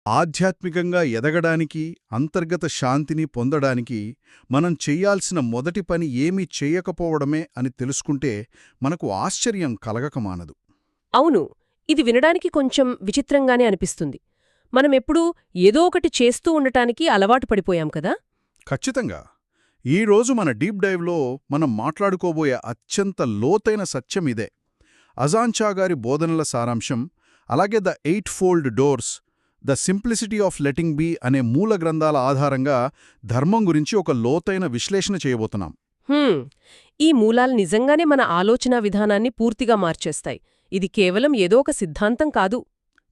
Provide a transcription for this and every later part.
ఆధ్యాత్మికంగా ఎదగడానికి, అంతర్గత శాంతిని పొందడానికి మనం చెయ్యాల్సిన మొదటి పని ఏమీ చెయ్యకపోవడమే అని తెలుసుకుంటే మనకు ఆశ్చర్యం కలగకమానదు. అవును, ఇది వినడానికి కొంచెం విచిత్రంగానే అనిపిస్తుంది. మనమెప్పుడూ ఏదో ఒకటి చేస్తూ ఉండటానికి అలవాటు పడిపోయాం కదా. ఖచ్చితంగా. ఈరోజు మన డీప్ డైవ్లో మనం మాట్లాడుకోబోయే అత్యంత లోతైన సత్యం ఇదే. అజాన్ చా గారి బోధనల సారాంశం, అలాగే the 8-fold doors, the simplicity of letting be అనే మూల గ్రంథాల ఆధారంగా ధర్మం గురించి ఒక లోతైన విశ్లేషణ చేయబోతున్నాం. ఈ మూలాలు నిజంగానే మన ఆలోచనా విధానాన్ని పూర్తిగా మార్చేస్తాయి. ఇది కేవలం ఏదో ఒక సిద్ధాంతం కాదు.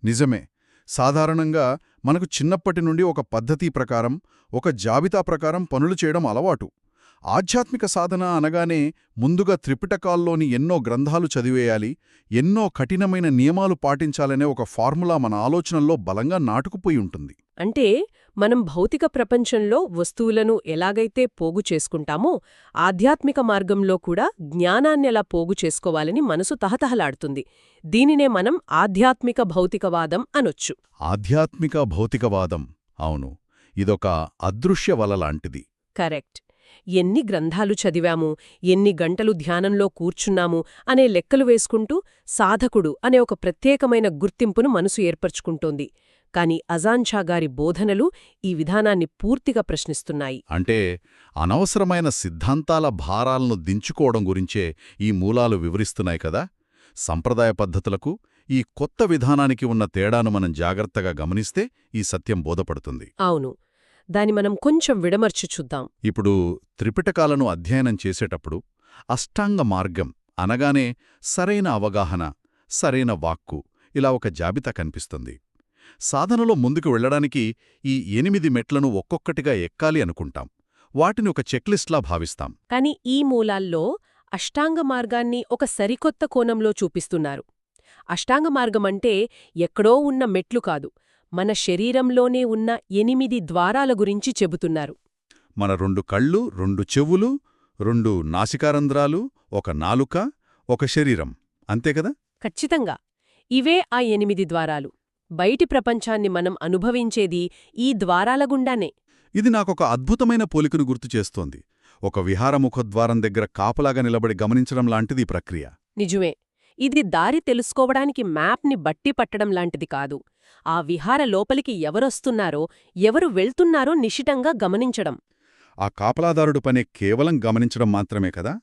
నిజమే. సాధారణంగా మనకు చిన్నప్పటి నుండి ఒక పద్ధతి ప్రకారం, ఒక జాబితా ప్రకారం పనులు చేయడం అలవాటు. ఆధ్యాత్మిక సాధన అనగానే ముందుగా త్రిపిటకాల్లోని ఎన్నో గ్రంథాలు చదివేయాలి, ఎన్నో కఠినమైన నియమాలు పాటించాలనే ఒక ఫార్ములా మన ఆలోచనల్లో బలంగా నాటుకుపోయి ఉంటుంది. అంటే మనం భౌతిక ప్రపంచంలో వస్తువులను ఎలాగైతే పోగు చేసుకుంటామో, ఆధ్యాత్మిక మార్గంలో కూడా జ్ఞానాన్నెలా పోగు చేసుకోవాలని మనసు తహతహలాడుతుంది. దీనినే మనం ఆధ్యాత్మిక భౌతికవాదం అనొచ్చు. ఆధ్యాత్మిక భౌతికవాదం, అవును, ఇదొక అదృశ్య వల లాంటిది. కరెక్ట్. ఎన్ని గ్రంథాలు చదివాము, ఎన్ని గంటలు ధ్యానంలో కూర్చున్నాము అనే లెక్కలు వేసుకుంటూ సాధకుడు అనే ఒక ప్రత్యేకమైన గుర్తింపును మనసు ఏర్పరచుకుంటోంది. కాని అజాన్ చా గారి బోధనలు ఈ విధానాన్ని పూర్తిగా ప్రశ్నిస్తున్నాయి. అంటే అనవసరమైన సిద్ధాంతాల భారాలను దించుకోవడం గురించే ఈ మూలాలు వివరిస్తున్నాయి కదా. సంప్రదాయ పద్ధతులకు, ఈ కొత్త విధానానికి ఉన్న తేడాను మనం జాగ్రత్తగా గమనిస్తే ఈ సత్యం బోధపడుతుంది. అవును, దాని మనం కొంచెం విడమర్చి చూద్దాం. ఇప్పుడు త్రిపిటకాలను అధ్యయనం చేసేటప్పుడు అష్టాంగ మార్గం అనగానే సరైన అవగాహన, సరైన వాక్కు, ఇలా ఒక జాబితా కనిపిస్తుంది. సాధనలో ముందుకు వెళ్లడానికి ఈ 8 మెట్లను ఒక్కొక్కటిగా ఎక్కాలి అనుకుంటాం. వాటిని ఒక చెక్లిస్ట్లా భావిస్తాం. కాని ఈ మూలాల్లో అష్టాంగ మార్గాన్ని ఒక సరికొత్త కోణంలో చూపిస్తున్నారు. అష్టాంగ మార్గమంటే ఎక్కడో ఉన్న మెట్లు కాదు, మన శరీరంలోనే ఉన్న 8 ద్వారాల గురించి చెబుతున్నారు. మన 2 కళ్ళు, 2 చెవులు, 2 నాసికారంధ్రాలు, ఒక నాలుక, ఒక శరీరం, అంతేకదా? ఖచ్చితంగా. ఇవే ఆ 8 ద్వారాలు. బయటి ప్రపంచాన్ని మనం అనుభవించేది ఈ ద్వారాల గుండానే. ఇది నాకొక అద్భుతమైన పోలికను గుర్తుచేస్తోంది. ఒక విహారముఖద్వారం దగ్గర కాపలాగా నిలబడి గమనించడం లాంటిది ఈ ప్రక్రియ. నిజమే. ఇది దారి తెలుసుకోవడానికి మ్యాప్ని బట్టి పట్టడం లాంటిది కాదు. ఆ విహార లోపలికి ఎవరొస్తున్నారో, ఎవరు వెళ్తున్నారో నిశితంగా గమనించడం. ఆ కాపలాదారుడు పనే కేవలం గమనించడం మాత్రమే కదా,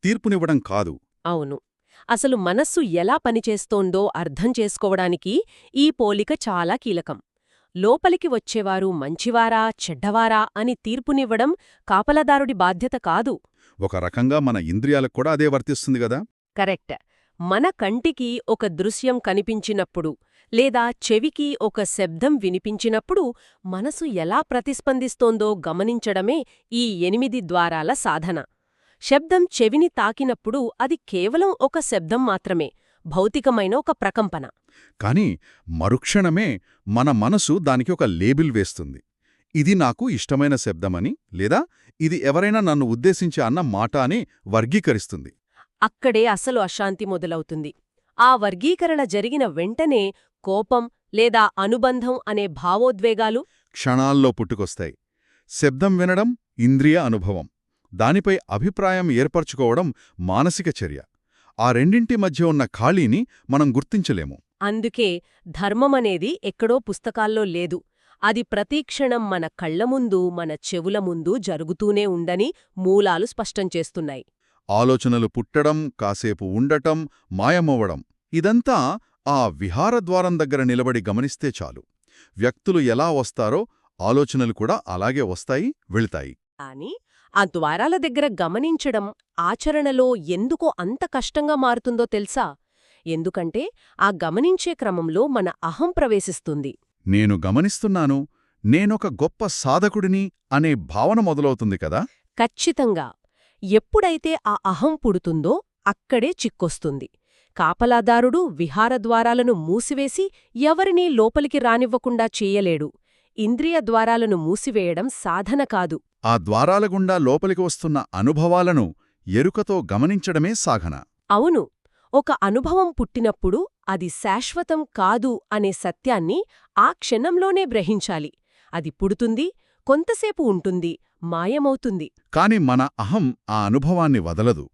తీర్పునివ్వడం కాదు. అవును. అసలు మనస్సు ఎలా పనిచేస్తోందో అర్థం చేసుకోవడానికి ఈ పోలిక చాలా కీలకం. లోపలికి వచ్చేవారు మంచివారా చెడ్డవారా అని తీర్పునివ్వడం కాపలాదారుడి బాధ్యత కాదు. ఒక రకంగా మన ఇంద్రియాలకు కూడా అదే వర్తిస్తుంది గదా. కరెక్ట్. మన కంటికి ఒక దృశ్యం కనిపించినప్పుడు, లేదా చెవికి ఒక శబ్దం వినిపించినప్పుడు మనసు ఎలా ప్రతిస్పందిస్తోందో గమనించడమే ఈ 8 ద్వారాల సాధన. శబ్దం చెవిని తాకినప్పుడు అది కేవలం ఒక శబ్దం మాత్రమే, భౌతికమైన ఒక ప్రకంపన. కాని మరుక్షణమే మన మనసు దానికి ఒక లేబిల్ వేస్తుంది. ఇది నాకు ఇష్టమైన శబ్దమని, లేదా ఇది ఎవరైనా నన్ను ఉద్దేశించి అన్న మాట అని వర్గీకరిస్తుంది. అక్కడే అసలు అశాంతి మొదలవుతుంది. ఆ వర్గీకరణ జరిగిన వెంటనే కోపం లేదా అనుబంధం అనే భావోద్వేగాలు క్షణాల్లో పుట్టుకొస్తాయి. శబ్దం వినడం ఇంద్రియ అనుభవం, దానిపై అభిప్రాయం ఏర్పరచుకోవడం మానసిక చర్య. ఆ రెండింటి మధ్య ఉన్న ఖాళీని మనం గుర్తించలేము. అందుకే ధర్మమనేది ఎక్కడో పుస్తకాల్లో లేదు. అది ప్రతిక్షణం మన కళ్ల ముందు, మన చెవుల ముందు జరుగుతూనే ఉందని మూలాలు స్పష్టం చేస్తున్నాయి. ఆలోచనలు పుట్టడం, కాసేపు ఉండటం, మాయమవ్వడం, ఇదంతా ఆ విహారద్వారం దగ్గర నిలబడి గమనిస్తే చాలు. వ్యక్తులు ఎలా వస్తారో ఆలోచనలు కూడా అలాగే వస్తాయి, వెళతాయి. కాని ఆ ద్వారాల దగ్గర గమనించడం ఆచరణలో ఎందుకో అంత కష్టంగా మారుతుందో తెలుసా? ఎందుకంటే ఆ గమనించే క్రమంలో మన అహం ప్రవేశిస్తుంది. నేను గమనిస్తున్నాను, నేనొక గొప్ప సాధకుడిని అనే భావన మొదలవుతుంది కదా. ఖచ్చితంగా. ఎప్పుడైతే ఆ అహం పుడుతుందో అక్కడే చిక్కొస్తుంది. కాపలాదారుడు విహారద్వారాలను మూసివేసి ఎవరినీ లోపలికి రానివ్వకుండా చేయలేడు. ఇంద్రియ ద్వారాలను మూసివేయడం సాధన కాదు. ఆ ద్వారాల గుండా లోపలికి వస్తున్న అనుభవాలను ఎరుకతో గమనించడమే సాధన. అవును. ఒక అనుభవం పుట్టినప్పుడు అది శాశ్వతం కాదు అనే సత్యాన్ని ఆ క్షణంలోనే గ్రహించాలి. అది పుడుతుంది, కొంతసేపు ఉంటుంది, మాయమవుతుంది. కాని మన అహం ఆ అనుభవాన్ని వదలదు.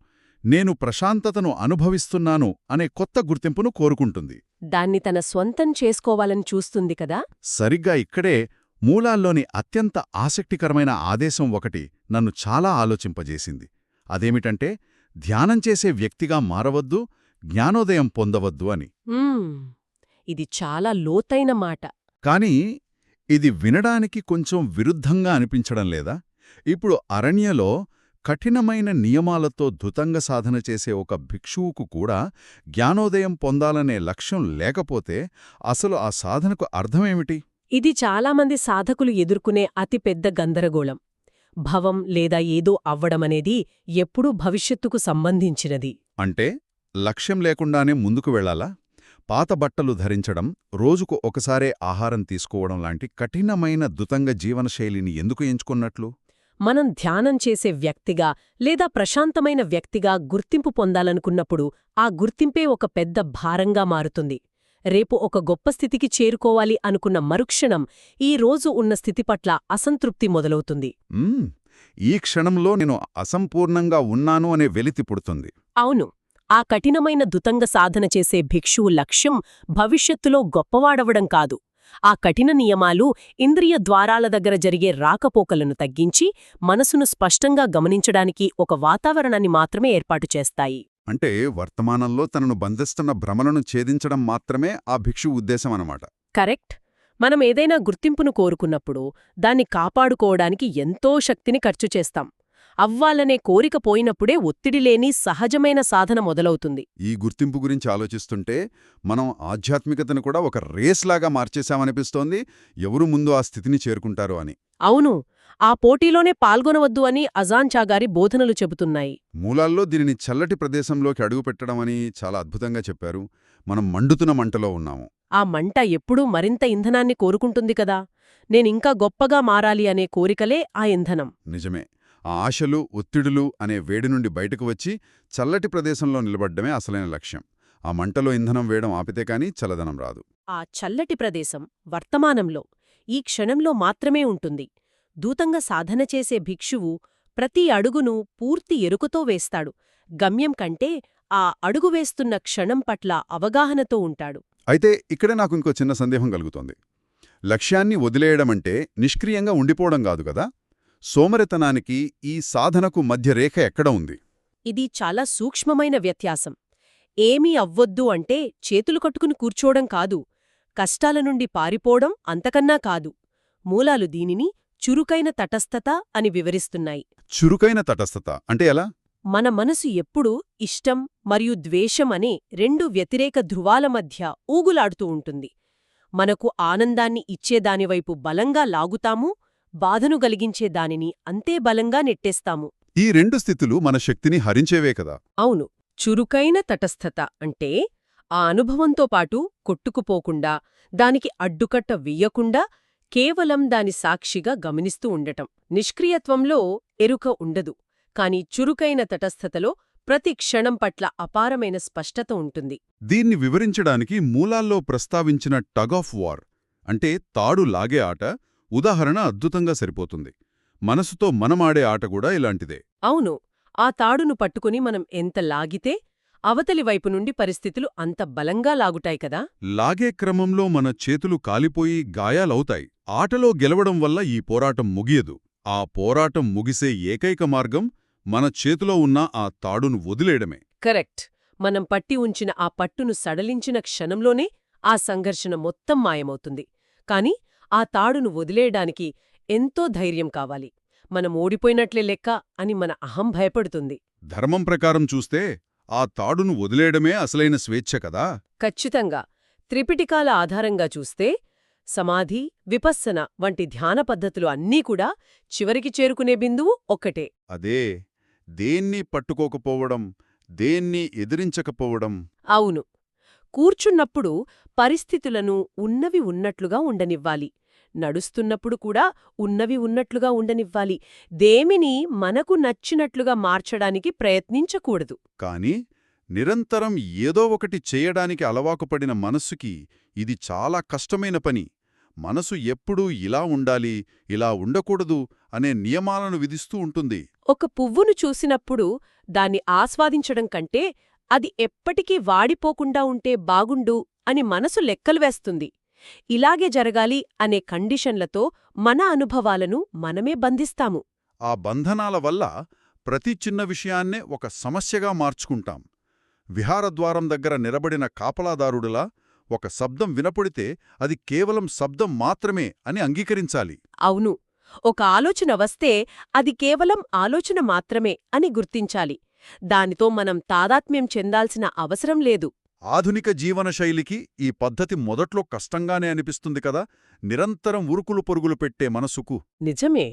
నేను ప్రశాంతతను అనుభవిస్తున్నాను అనే కొత్త గుర్తింపును కోరుకుంటుంది. దాన్ని తన స్వంతం చేసుకోవాలని చూస్తుంది కదా. సరిగ్గా ఇక్కడే మూలాల్లోని అత్యంత ఆసక్తికరమైన ఆదేశం ఒకటి నన్ను చాలా ఆలోచింపజేసింది. అదేమిటంటే, ధ్యానం చేసే వ్యక్తిగా మారవద్దు, జ్ఞానోదయం పొందవద్దు అని. ఇది చాలా లోతైన మాట. కాని ఇది వినడానికి కొంచెం విరుద్ధంగా అనిపించడం లేదా? ఇప్పుడు అరణ్యలో కఠినమైన నియమాలతో ధృతంగ సాధన చేసే ఒక భిక్షువుకు కూడా జ్ఞానోదయం పొందాలనే లక్ష్యం లేకపోతే అసలు ఆ సాధనకు అర్థమేమిటి? ఇది చాలామంది సాధకులు ఎదుర్కొనే అతిపెద్ద గందరగోళం. భవం లేదా ఏదో అవ్వడమనేది ఎప్పుడూ భవిష్యత్తుకు సంబంధించినది. అంటే లక్ష్యం లేకుండానే ముందుకు వెళ్లాలా? పాత బట్టలు ధరించడం, రోజుకు ఒకసారే ఆహారం తీసుకోవడం లాంటి కఠినమైన దుతంగ జీవనశైలిని ఎందుకు ఎంచుకున్నట్లు? మనం ధ్యానం చేసే వ్యక్తిగా లేదా ప్రశాంతమైన వ్యక్తిగా గుర్తింపు పొందాలనుకున్నప్పుడు ఆ గుర్తింపే ఒక పెద్ద భారంగా మారుతుంది. రేపు ఒక గొప్ప స్థితికి చేరుకోవాలి అనుకున్న మరుక్షణం ఈ రోజు ఉన్న స్థితి పట్ల అసంతృప్తి మొదలవుతుంది. ఈ క్షణంలో నేను అసంపూర్ణంగా ఉన్నాను అనే వెలితి పుడుతుంది. అవును. ఆ కఠినమైన దుతంగ సాధన చేసే భిక్షువు లక్ష్యం భవిష్యత్తులో గొప్పవాడవడం కాదు. ఆ కఠిన నియమాలు ఇంద్రియ ద్వారాల దగ్గర జరిగే రాకపోకలను తగ్గించి మనసును స్పష్టంగా గమనించడానికి ఒక వాతావరణాన్ని మాత్రమే ఏర్పాటు చేస్తాయి. అంటే వర్తమానంలో తనను బంధిస్తున్న భ్రమలను ఛేదించడం మాత్రమే ఆ భిక్షు ఉద్దేశం అన్నమాట. కరెక్ట్. మనం ఏదైనా గుర్తింపును కోరుకున్నప్పుడు దాన్ని కాపాడుకోవడానికి ఎంతో శక్తిని ఖర్చు చేస్తాం. అవ్వాలనే కోరిక పోయినప్పుడే ఒత్తిడి లేని సహజమైన సాధన మొదలవుతుంది. ఈ గుర్తింపు గురించి ఆలోచిస్తుంటే మనం ఆధ్యాత్మికతను కూడా ఒక రేస్లాగా మార్చేశామనిపిస్తోంది. ఎవరు ముందు ఆ స్థితిని చేరుకుంటారో అని. అవును. ఆ పోటీలోనే పాల్గొనవద్దు అని అజాన్ చాగారి బోధనలు చెబుతున్నాయి. మూలాల్లో దీనిని చల్లటి ప్రదేశంలోకి అడుగుపెట్టడం అని చాలా అద్భుతంగా చెప్పారు. మనం మండుతున్న మంటలో ఉన్నాము. ఆ మంట ఎప్పుడూ మరింత ఇంధనాన్ని కోరుకుంటుంది కదా. నేనింకా గొప్పగా మారాలి అనే కోరికలే ఆ ఇంధనం. నిజమే. ఆ ఆశలు, ఒత్తిడులు అనే వేడి నుండి బయటకు వచ్చి చల్లటి ప్రదేశంలో నిలబడ్డమే అసలైన లక్ష్యం. ఆ మంటలో ఇంధనం వేయడం ఆపితే కానీ చల్లదనం రాదు. ఆ చల్లటి ప్రదేశం వర్తమానంలో, ఈ క్షణంలో మాత్రమే ఉంటుంది. దూతంగా సాధన చేసే భిక్షువు ప్రతి అడుగును పూర్తి ఎరుకతో వేస్తాడు. గమ్యం కంటే ఆ అడుగు వేస్తున్న క్షణం పట్ల అవగాహనతో ఉంటాడు. అయితే ఇక్కడే నాకు ఇంకో చిన్న సందేహం కలుగుతోంది. లక్ష్యాన్ని వదిలేయడమంటే నిష్క్రియంగా ఉండిపోవడం కాదు కదా. సోమరితనానికి ఈ సాధనకు మధ్య రేఖ ఎక్కడ ఉంది? ఇది చాలా సూక్ష్మమైన వ్యత్యాసం. ఏమీ అవ్వొద్దు అంటే చేతులు కట్టుకుని కూర్చోవడం కాదు. కష్టాల నుండి పారిపోవడం అంతకన్నా కాదు. మూలాలు దీనిని చురుకైన తటస్థత అని వివరిస్తున్నాయి. చురుకైన తటస్థత అంటే ఎలా? మన మనసు ఎప్పుడూ ఇష్టం మరియు ద్వేషం అనే రెండు వ్యతిరేక ధృవాల మధ్య ఊగులాడుతూ ఉంటుంది. మనకు ఆనందాన్ని ఇచ్చేదానివైపు బలంగా లాగుతాము, బాధను గలిగించే దానిని అంతే బలంగా నెట్టేస్తాము. ఈ రెండు స్థితులు మన శక్తిని హరించేవే కదా. అవును. చురుకైన తటస్థత అంటే ఆ అనుభవంతో పాటు కొట్టుకుపోకుండా, దానికి అడ్డుకట్ట వెయ్యకుండా కేవలం దాని సాక్షిగా గమనిస్తూ ఉండటం. నిష్క్రియత్వంలో ఎరుక ఉండదు. కాని చురుకైన తటస్థతలో ప్రతి క్షణం పట్ల అపారమైన స్పష్టత ఉంటుంది. దీన్ని వివరించడానికి మూలాల్లో ప్రస్తావించిన టగ్ ఆఫ్ వార్ అంటే తాడు లాగే ఆట ఉదాహరణ అద్భుతంగా సరిపోతుంది. మనసుతో మనమాడే ఆట కూడా ఇలాంటిదే. అవును. ఆ తాడును పట్టుకుని మనం ఎంత లాగితే అవతలి వైపు నుండి పరిస్థితులు అంత బలంగా లాగుతాయి కదా. లాగే క్రమంలో మన చేతులు కాలిపోయి గాయాలవుతాయి. ఆటలో గెలవడం వల్ల ఈ పోరాటం ముగియదు. ఆ పోరాటం ముగిసే ఏకైక మార్గం మన చేతిలో ఉన్న ఆ తాడును వదిలేయడమే. కరెక్ట్. మనం పట్టి ఉంచిన ఆ పట్టును సడలించిన క్షణంలోనే ఆ సంఘర్షణ మొత్తం మాయమవుతుంది. కాని ఆ తాడును వదిలేయడానికి ఎంతో ధైర్యం కావాలి. మనం ఓడిపోయినట్లే లెక్క అని మన అహం భయపడుతుంది. ధర్మం ప్రకారం చూస్తే ఆ తాడును వదిలేయడమే అసలైన స్వేచ్ఛ కదా. ఖచ్చితంగా. త్రిపిటికాల ఆధారంగా చూస్తే సమాధి, విపස්සన వంటి ధ్యాన పద్ధతులు అన్నీ కూడా చివరికి చేరుకునే బిందువు ఒక్కటే. అదే దేన్ని పట్టుకోకపోవడం, దేన్ని ఎదిరించకపోవడం. అవును. కూర్చున్నప్పుడు పరిస్థితులను ఉన్నవి ఉన్నట్లుగా ఉండనివ్వాలి. నడుస్తున్నప్పుడు కూడా ఉన్నవి ఉన్నట్లుగా ఉండనివ్వాలి. దేమిని మనకు నచ్చినట్లుగా మార్చడానికి ప్రయత్నించకూడదు. కాని నిరంతరం ఏదో ఒకటి చేయడానికి అలవాటుపడిన మనస్సుకి ఇది చాలా కష్టమైన పని. మనసు ఎప్పుడూ ఇలా ఉండాలి, ఇలా ఉండకూడదు అనే నియమాలను విధిస్తూ ఉంటుంది. ఒక పువ్వును చూసినప్పుడు దాన్ని ఆస్వాదించడం కంటే అది ఎప్పటికీ వాడిపోకుండా ఉంటే బాగుండు అని మనసు లెక్కలు వేస్తుంది. ఇలాగే జరగాలి అనే కండిషన్లతో మన అనుభవాలను మనమే బంధిస్తాము. ఆ బంధనాల వల్ల ప్రతి చిన్న విషయాన్నే ఒక సమస్యగా మార్చుకుంటాం. విహారద్వారం దగ్గర నిలబడిన కాపలాదారుడిలా ఒక శబ్దం వినపడితే అది కేవలం శబ్దం మాత్రమే అని అంగీకరించాలి. అవును, ఒక ఆలోచన వస్తే అది కేవలం ఆలోచన మాత్రమే అని గుర్తించాలి. దానితో మనం తాదాత్మ్యం చెందాల్సిన అవసరం లేదు. ఆధునిక జీవనశైలికి ఈ పద్ధతి మొదట్లో కష్టంగానే అనిపిస్తుంది కదా, నిరంతరం ఉరుకులు పొరుగులు పెట్టే మనసుకు. నిజమే,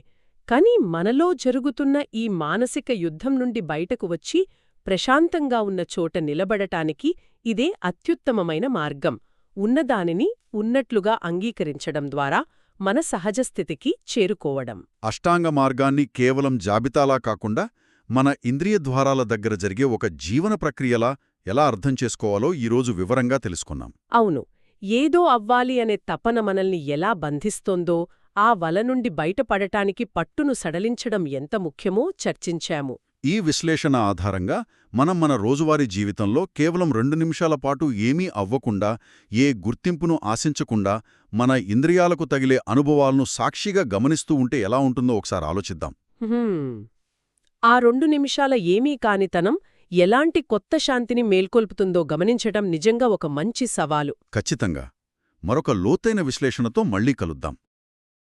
కాని మనలో జరుగుతున్న ఈ మానసిక యుద్ధం నుండి బయటకు వచ్చి ప్రశాంతంగా ఉన్న చోట నిలబడటానికి ఇదే అత్యుత్తమమైన మార్గం. ఉన్నదానిని ఉన్నట్లుగా అంగీకరించడం ద్వారా మన సహజస్థితికి చేరుకోవడం. అష్టాంగ మార్గాన్ని కేవలం జాబితాలా కాకుండా మన ఇంద్రియ ద్వారాల దగ్గర జరిగే ఒక జీవన ప్రక్రియలా ఎలా అర్థం చేసుకోవాలో ఈరోజు వివరంగా తెలుసుకున్నాం. అవును, ఏదో అవ్వాలి అనే తపన మనల్ని ఎలా బంధిస్తోందో, ఆ వల నుండి బయటపడటానికి పట్టును సడలించడం ఎంత ముఖ్యమో చర్చించాము. ఈ విశ్లేషణ ఆధారంగా మనం మన రోజువారీ జీవితంలో కేవలం 2 నిమిషాల పాటు ఏమీ అవ్వకుండా, ఏ గుర్తింపును ఆశించకుండా మన ఇంద్రియాలకు తగిలే అనుభవాలను సాక్షిగా గమనిస్తూ ఉంటే ఎలా ఉంటుందో ఒకసారి ఆలోచిద్దాం. ఆ 2 నిమిషాల ఏమీ కానితనం ఎలాంటి కొత్త శాంతిని మేల్కొల్పుతుందో గమనించటం నిజంగా ఒక మంచి సవాలు. ఖచ్చితంగా. మరొక లోతైన విశ్లేషణతో మళ్ళీ కలుద్దాం.